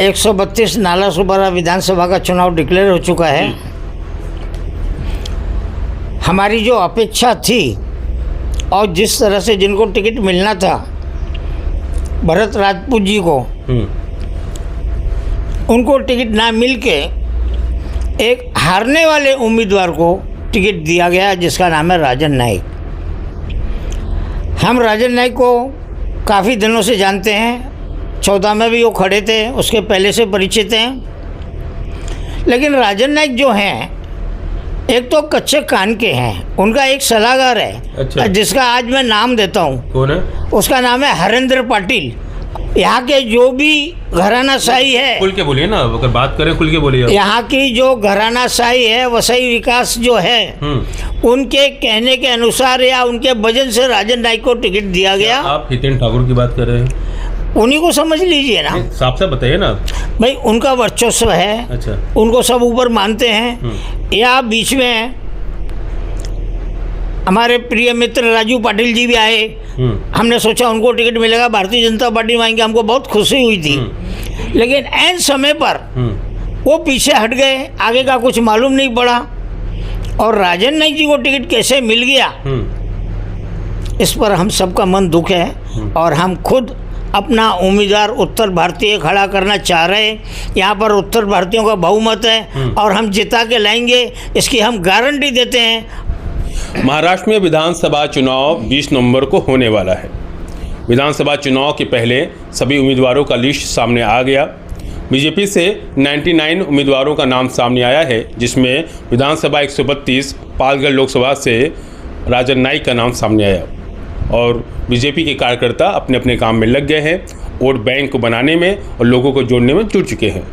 132 नाला सुपारा विधानसभा का चुनाव डिक्लेयर हो चुका है। हमारी जो अपेक्षा थी और जिस तरह से जिनको टिकट मिलना था भरत राजपूत जी को, उनको टिकट ना मिल के एक हारने वाले उम्मीदवार को टिकट दिया गया जिसका नाम है राजन नाइक। हम राजन नाइक को काफ़ी दिनों से जानते हैं, 14 में भी वो खड़े थे, उसके पहले से परिचित हैं। लेकिन राजन नाइक जो हैं एक तो कच्चे कान के हैं, उनका एक सलाहकार है। अच्छा। जिसका आज मैं नाम देता हूँ। कौन है? उसका नाम है हरेंद्र पाटिल। यहाँ के जो भी घरानाशाही है, खुल के बोलिए ना, अगर बात करें खुल के बोलिए। यहाँ की जो घरानाशाही है, वसई विकास जो है, उनके कहने के अनुसार या उनके वजन से राजन नाइक को टिकट दिया गया। आप हितेन ठाकुर की बात कर रहे हैं? उन्हीं को समझ लीजिए ना, साफ साफ बताइए ना भाई। उनका वर्चस्व है। अच्छा। उनको सब ऊपर मानते हैं। या बीच में हमारे प्रिय मित्र राजू पाटिल जी भी आए। हमने सोचा उनको टिकट मिलेगा, भारतीय जनता पार्टी में आएंगे, हमको बहुत खुशी हुई थी। लेकिन ऐन समय पर वो पीछे हट गए, आगे का कुछ मालूम नहीं पड़ा। और राजन नाइक जी को टिकट कैसे मिल गया, इस पर हम सबका मन दुख है। और हम खुद अपना उम्मीदवार उत्तर भारतीय खड़ा करना चाह रहे हैं। यहाँ पर उत्तर भारतीयों का बहुमत है और हम जिता के लाएंगे, इसकी हम गारंटी देते हैं। महाराष्ट्र में विधानसभा चुनाव 20 नवंबर को होने वाला है। विधानसभा चुनाव के पहले सभी उम्मीदवारों का लिस्ट सामने आ गया। बीजेपी से 99 उम्मीदवारों का नाम सामने आया है, जिसमें विधानसभा 132 पालगढ़ लोकसभा से राजन नाइक का नाम सामने आया। और बीजेपी के कार्यकर्ता अपने अपने काम में लग गए हैं, वोट बैंक को बनाने में और लोगों को जोड़ने में जुट चुके हैं।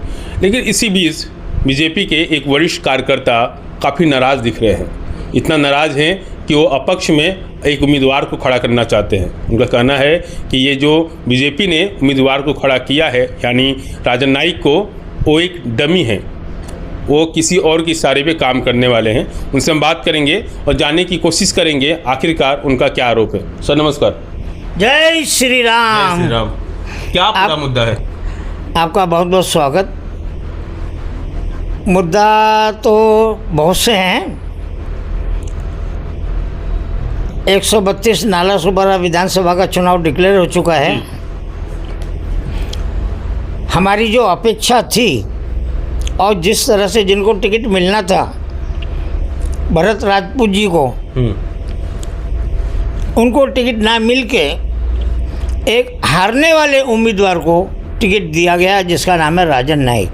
लेकिन इसी बीच बीजेपी के एक वरिष्ठ कार्यकर्ता काफ़ी नाराज़ दिख रहे हैं। इतना नाराज़ हैं कि वो अपक्ष में एक उम्मीदवार को खड़ा करना चाहते हैं। उनका कहना है कि ये जो बीजेपी ने उम्मीदवार को खड़ा किया है, यानी राजन नाइक को, वो एक डमी है, वो किसी और की इशारे पे काम करने वाले हैं। उनसे हम बात करेंगे और जानने की कोशिश करेंगे आखिरकार उनका क्या आरोप है। सर नमस्कार। जय श्री राम। जय श्री राम। क्या पूरा मुद्दा है? आपका बहुत बहुत स्वागत। मुद्दा तो बहुत से हैं। 132 नाला सुपारा विधानसभा का चुनाव डिक्लेयर हो चुका है। हमारी जो अपेक्षा थी और जिस तरह से जिनको टिकट मिलना था भरत राजपूत जी को, उनको टिकट ना मिल के एक हारने वाले उम्मीदवार को टिकट दिया गया जिसका नाम है राजन नाइक।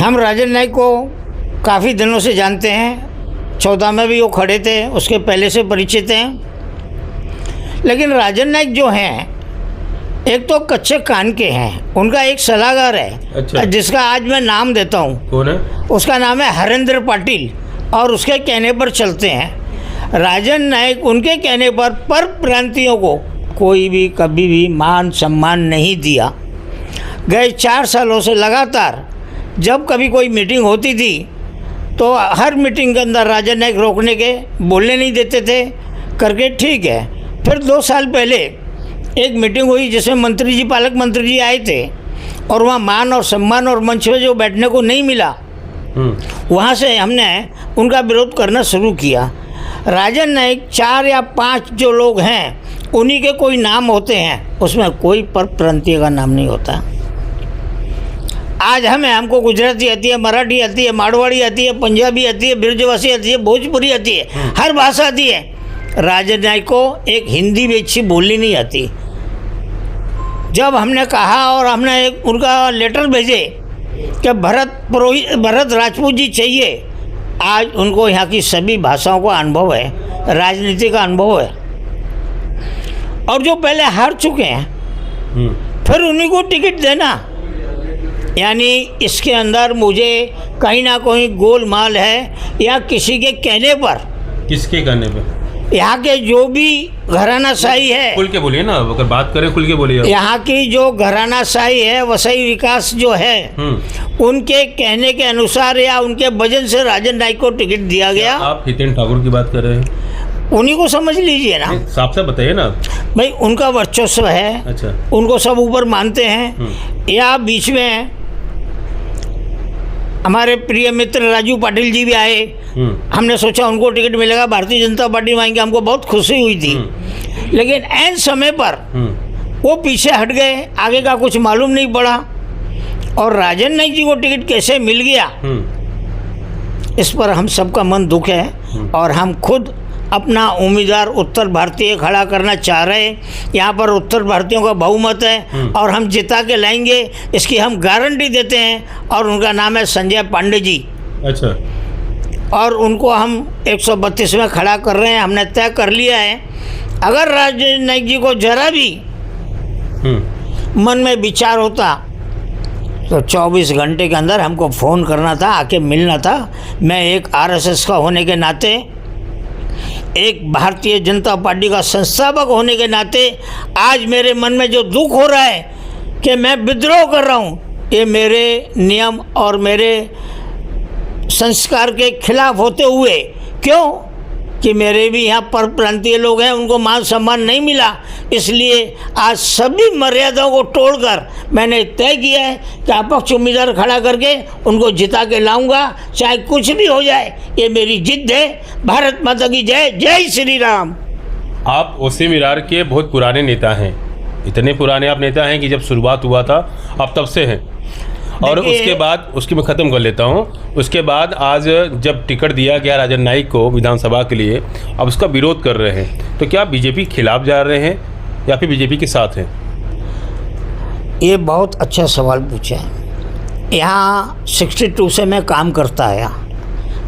हम राजन नाइक को काफ़ी दिनों से जानते हैं, 14 में भी वो खड़े थे, उसके पहले से परिचित हैं। लेकिन राजन नाइक जो हैं एक तो कच्चे कान के हैं, उनका एक सलाहकार है। अच्छा। जिसका आज मैं नाम देता हूँ। कौन है? उसका नाम है हरेंद्र पाटिल और उसके कहने पर चलते हैं। राजन नाइक उनके कहने पर प्रांतियों को कोई भी कभी भी मान सम्मान नहीं दिया। गए 4 सालों से लगातार जब कभी कोई मीटिंग होती थी तो हर मीटिंग के अंदर राजन नाइक रोकने के, बोलने नहीं देते थे करके, ठीक है। फिर 2 साल पहले एक मीटिंग हुई जिसमें मंत्री जी, पालक मंत्री जी आए थे और वहाँ मान और सम्मान और मंच में जो बैठने को नहीं मिला, वहाँ से हमने उनका विरोध करना शुरू किया। राजन नाइक 4 या 5 जो लोग हैं उन्हीं के कोई नाम होते हैं, उसमें कोई परप्रांतीय का नाम नहीं होता। आज हमको गुजराती आती है, मराठी आती है, मारवाड़ी आती है, पंजाबी आती है, ब्रजवासी आती है, भोजपुरी आती है, हर भाषा आती है। राजन नाइक को एक हिंदी भी अच्छी बोलनी नहीं आती। जब हमने कहा और हमने एक उनका लेटर भेजे कि भरत राजपूत जी चाहिए, आज उनको यहाँ की सभी भाषाओं का अनुभव है, राजनीति का अनुभव है। और जो पहले हार चुके हैं फिर उन्हीं को टिकट देना, यानी इसके अंदर मुझे कहीं ना कहीं गोलमाल है। या किसी के कहने पर। किसके कहने पर? यहाँ के जो भी घरानाशाही है, खुल के बोलिए ना, अगर बात करें खुल के बोलिए। यहाँ की जो घरानाशाही है, वसई विकास जो है, उनके कहने के अनुसार या उनके वजन से राजन नाइक को टिकट दिया गया। आप हितेन ठाकुर की बात कर रहे हैं? उन्हीं को समझ लीजिए ना। साफ साफ बताइए ना। भाई उनका वर्चस्व है, अच्छा। उनको सब ऊपर मानते हैं, या बीच में हमारे प्रिय मित्र राजू पाटिल जी भी आए, हमने सोचा उनको टिकट मिलेगा, भारतीय जनता पार्टी में आएंगे, हमको बहुत खुशी हुई थी। लेकिन ऐन समय पर वो पीछे हट गए, आगे का कुछ मालूम नहीं पड़ा, और राजन नाईक जी को टिकट कैसे मिल गया इस पर हम सबका मन दुख है, और हम खुद अपना उम्मीदवार उत्तर भारतीय खड़ा करना चाह रहे हैं। यहाँ पर उत्तर भारतीयों का बहुमत है और हम जिता के लाएंगे, इसकी हम गारंटी देते हैं, और उनका नाम है संजय पांडे जी। अच्छा। और उनको हम 132 में खड़ा कर रहे हैं, हमने तय कर लिया है। अगर राजन नाईक जी को जरा भी मन में विचार होता तो 24 घंटे के अंदर हमको फ़ोन करना था, आके मिलना था। मैं एक आरएसएस का होने के नाते, एक भारतीय जनता पार्टी का संस्थापक होने के नाते, आज मेरे मन में जो दुख हो रहा है कि मैं विद्रोह कर रहा हूँ, ये मेरे नियम और मेरे संस्कार के खिलाफ होते हुए, क्यों कि मेरे भी यहाँ पर प्रांतीय लोग हैं, उनको मान सम्मान नहीं मिला, इसलिए आज सभी मर्यादाओं को तोड़कर मैंने तय किया है कि अपक्ष उम्मीदवार खड़ा करके उनको जिता के लाऊंगा, चाहे कुछ भी हो जाए। ये मेरी जिद है। भारत माता की जय। जय श्री राम। आप ओसी विरार के बहुत पुराने नेता हैं, इतने पुराने आप नेता हैं कि जब शुरुआत हुआ था आप तब से हैं, और उसके बाद उसकी मैं ख़त्म कर लेता हूँ। उसके बाद आज जब टिकट दिया गया राजन नाईक को विधानसभा के लिए, अब उसका विरोध कर रहे हैं, तो क्या बीजेपी के खिलाफ जा रहे हैं या फिर बीजेपी के साथ हैं? ये बहुत अच्छा सवाल पूछा है। यहाँ 62 से मैं काम करता आया,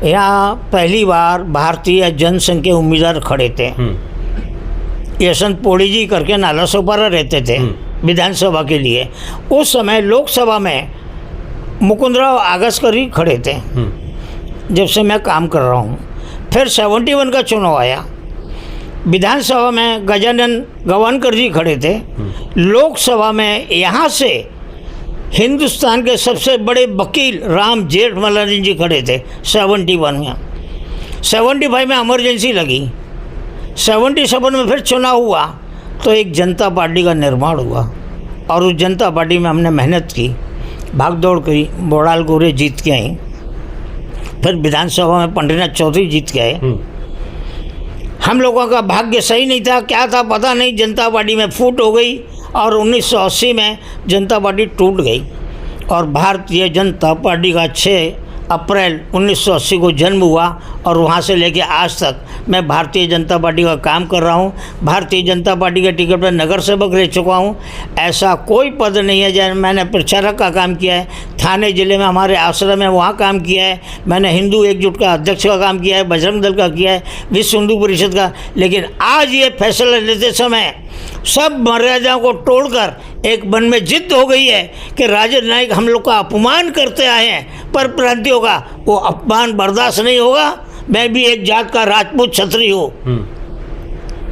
यहाँ पहली बार भारतीय जनसंघ के उम्मीदवार खड़े थे। यशवंत पौड़ी जी करके नालासोपारा रहते थे विधानसभा के लिए। उस समय लोकसभा में मुकुंदराव आगस्कर ही खड़े थे, जब से मैं काम कर रहा हूँ। फिर 71 का चुनाव आया, विधानसभा में गजानन गवानकर जी खड़े थे। लोकसभा में यहाँ से हिंदुस्तान के सबसे बड़े वकील राम जेठमलानी जी खड़े थे 71 में। 75 में इमरजेंसी लगी, 77 में फिर चुनाव हुआ, तो एक जनता पार्टी का निर्माण हुआ, और उस जनता पार्टी में हमने मेहनत की, भाग दौड़ करी, बोड़ाल गोरे जीत के आई। फिर विधानसभा में पंडितनाथ चौधरी जीत के आए। हम लोगों का भाग्य सही नहीं था, क्या था पता नहीं, जनता पार्टी में फूट हो गई, और 1980 में जनता पार्टी टूट गई, और भारतीय जनता पार्टी का 6 अप्रैल 1980 को जन्म हुआ, और वहाँ से लेके आज तक मैं भारतीय जनता पार्टी का काम कर रहा हूँ। भारतीय जनता पार्टी के टिकट पर नगर सेवक रह चुका हूँ। ऐसा कोई पद नहीं है जहाँ मैंने प्रचारक का काम किया है। थाने ज़िले में हमारे आश्रम है, वहाँ काम किया है। मैंने हिंदू एकजुट का अध्यक्ष का काम किया है, बजरंग दल का किया है, विश्व हिंदू परिषद का। लेकिन आज ये फैसला लेते समय सब मर्यादाओं को तोड़कर एक मन में जिद हो गई है कि राजन नाईक हम लोग का अपमान करते आए हैं, पर प्रांतियों का वो अपमान बर्दाश्त नहीं होगा। मैं भी एक जात का राजपूत क्षत्रिय हूँ,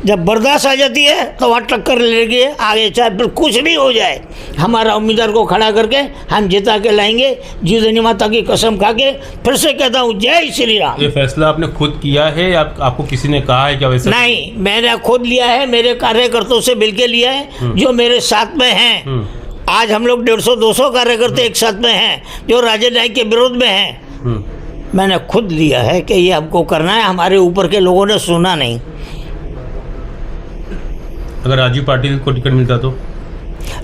जब बर्दाश्त आ जाती है तो वहाँ टक्कर लेगी आगे, चाहे फिर कुछ भी हो जाए। हमारा उम्मीदवार को खड़ा करके हम जिता के लाएंगे, जीवनी माता की कसम खा के। फिर से कहता हूँ जय श्री राम। ये फैसला आपने खुद किया है या आपको किसी ने कहा है क्या? वैसे नहीं, मैंने खुद लिया है, मेरे कार्यकर्ताओं से मिलकर लिया है, जो मेरे साथ में हैं। आज हम लोग 150-200 कार्यकर्ता एक साथ में हैं जो राजन नाईक के विरोध में हैं। मैंने खुद लिया है कि ये हमको करना है, हमारे ऊपर के लोगों ने सुना नहीं। अगर राजू पाटिल को टिकट मिलता तो?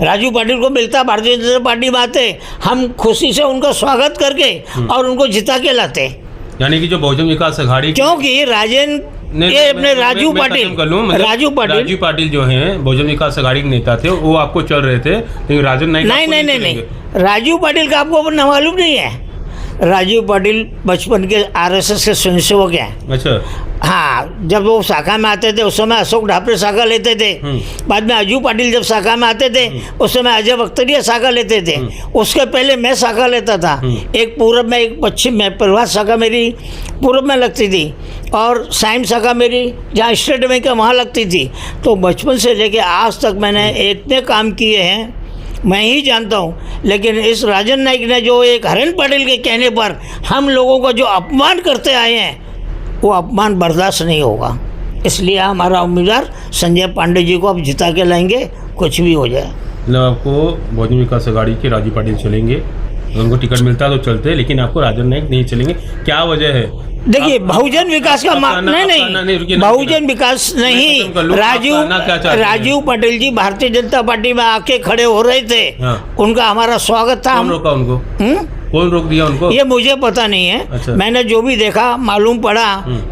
राजू पाटिल को मिलता, भारतीय जनता पार्टी में आते, हम खुशी से उनका स्वागत करके और उनको जिता के लाते। यानी कि जो बहुजन विकास अघाड़ी, क्योंकि राजन ये अपने राजू पाटिल जो हैं बहुजन विकास अघाड़ी के नेता थे, वो आपको चल रहे थे, लेकिन राजन नाईक नहीं, राजू पाटिल का आपको मालूम नहीं है। राजू पाटिल बचपन के आरएसएस के स्वयंसेवक हैं। अच्छा। हाँ, जब वो शाखा में आते थे उस समय अशोक ढापरे शाखा लेते थे। बाद में अजू पाटिल जब शाखा में आते थे उस समय अजय बख्तरिया शाखा लेते थे। उसके पहले मैं शाखा लेता था, एक पूरब में एक पश्चिम में। प्रभात शाखा मेरी पूरब में लगती थी और साइम शाखा मेरी जहाँ स्टेट बैंक है वहाँ लगती थी। तो बचपन से लेके आज तक मैंने इतने काम किए हैं, मैं ही जानता हूँ। लेकिन इस राजन नाईक ने जो एक हरेन पटेल के कहने पर हम लोगों को जो अपमान करते आए हैं, वो अपमान बर्दाश्त नहीं होगा। इसलिए हमारा उम्मीदवार संजय पांडे जी को अब जिता के लाएंगे, कुछ भी हो जाए। मतलब आपको बहुजन विकास अघाड़ी के राजू पाटिल चलेंगे, उनको टिकट मिलता है तो चलते हैं, लेकिन आपको राजन नाईक नहीं चलेंगे, क्या वजह है? देखिए, बहुजन विकास का नहीं, बहुजन विकास नहीं, राजू पटेल जी भारतीय जनता पार्टी में आके खड़े हो रहे थे। हाँ। उनका हमारा स्वागत था। कौन रोका उनको? कौन रोक दिया उनको? ये मुझे पता नहीं है। अच्छा। मैंने जो भी देखा, मालूम पड़ा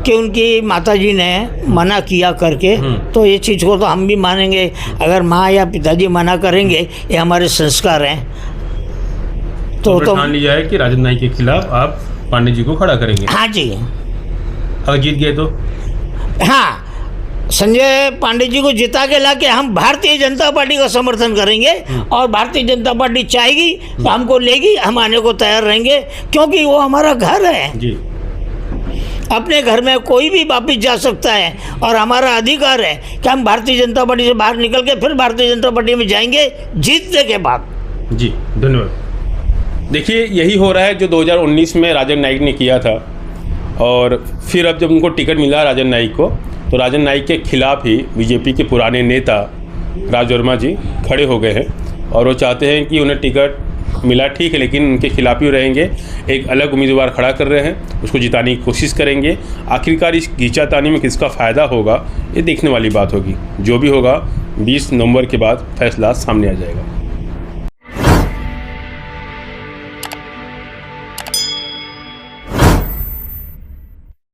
कि उनकी माताजी ने मना किया करके, तो ये चीज़ को तो हम भी मानेंगे। अगर माँ या पिताजी मना करेंगे, ये हमारे संस्कार हैं। तो ठान लिया है कि राजन नाईक के खिलाफ आप पांडे जी को खड़ा करेंगे? हाँ जी। अगर जीत गए तो? हाँ, संजय पांडे जी को जिता के लाके हम भारतीय जनता पार्टी का समर्थन करेंगे, और भारतीय जनता पार्टी चाहेगी तो हमको लेगी, हम आने को तैयार रहेंगे, क्योंकि वो हमारा घर है जी। अपने घर में कोई भी वापिस जा सकता है, और हमारा अधिकार है कि हम भारतीय जनता पार्टी से बाहर निकल के फिर भारतीय जनता पार्टी में जाएंगे जीतने के बाद। जी, धन्यवाद। देखिए, यही हो रहा है जो 2019 में राजन नाईक ने किया था, और फिर अब जब उनको टिकट मिला राजन नाईक को, तो राजन नाईक के खिलाफ ही बीजेपी के पुराने नेता राज वर्मा जी खड़े हो गए हैं, और वो चाहते हैं कि उन्हें टिकट मिला ठीक है, लेकिन उनके खिलाफ ही रहेंगे। एक अलग उम्मीदवार खड़ा कर रहे हैं, उसको जिताने की कोशिश करेंगे। आखिरकार इस खींचातानी में किसका फ़ायदा होगा, ये देखने वाली बात होगी। जो भी होगा 20 नवंबर के बाद फैसला सामने आ जाएगा।